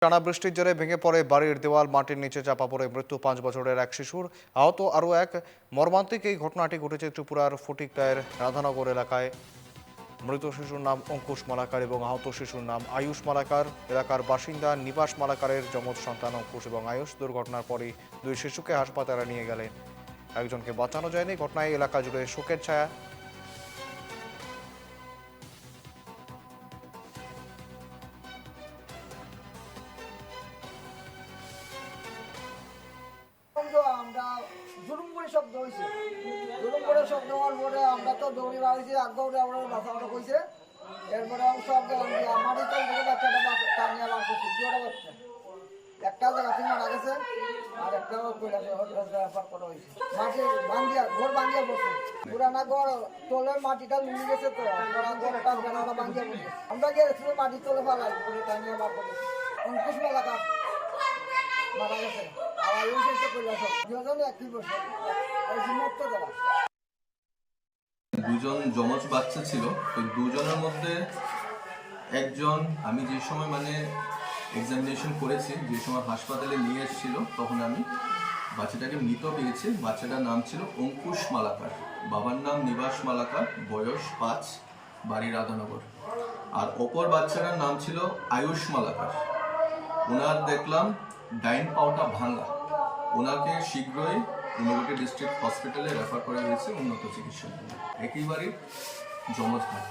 টানা বৃষ্টির জেরে ভেঙে পড়ে বাড়ির দেওয়াল, মাটির নিচে চাপা পড়ে মৃত্যু 5 বছরের এক শিশুর। আহত আরও এক। মর্মান্তিক এই ঘটনাটি ঘটেছে ত্রিপুরার ফটিকটায়ের রাধানগর এলাকায়। মৃত শিশুর নাম অঙ্কুশ মালাকার এবং আহত শিশুর নাম আয়ুষ মালাকার। এলাকার বাসিন্দা নিবাস মালাকারের যমজ সন্তান অঙ্কুশ এবং আয়ুষ দুর্ঘটনার পরই দুই শিশুকে হাসপাতালে নিয়ে গেলেন। একজনকে বাঁচানো যায়নি। ঘটনায় এলাকা জুড়ে শোকের ছায়া। আমরা জুলুম করে শব্দ হয়েছে, জুলুম করে শব্দ হওয়ার পরে আমরা তো দৌড়ি বাড়িয়েছি, আগে আমরা বাঁচানো কইছে। এরপরে সব আমারই তো বাচ্চাটা টানিয়ে বার করছি, দুটা বাচ্চা, একটা জায়গা থেকে মারা গেছে আর একটা রেফার করা হয়েছে। মাটি ভাঙ্গিয়া ঘর ভাঙ্গিয়া বসে, পুরানা ঘর তোলের মাটিটা লুয়ে গেছে, তো ঘরটা জানালা ভাঙ্গিয়া বসে। আমরা গিয়েছিল মাটি তোলে ফেলাই করে টানিয়ে বার করেছি। অঙ্কুশ মেলাকা মারা গেছে। দুজন যমজ বাচ্চা ছিল, তো দুজনের মধ্যে একজন আমি যে সময় এক্সামিনেশন করেছি, যে সময় হাসপাতালে নিয়ে এসেছিল, তখন আমি বাচ্চাটাকে মৃত পেয়েছি। বাচ্চাটার নাম ছিল অঙ্কুশ মালাকার, বাবার নাম নিবাস মালাকার, বয়স 5, বাড়ি রাধানগর। আর অপর বাচ্চাটার নাম ছিল আয়ুষ মালাকার। ওনার দেখলাম ডাইন পাওটা ভাঙা। ওনাকে শীঘ্রই ঊনকোটি ডিস্ট্রিক্ট হসপিটালে রেফার করা হয়েছে উন্নত চিকিৎসার জন্য। একেবারেই যমজ ভাই।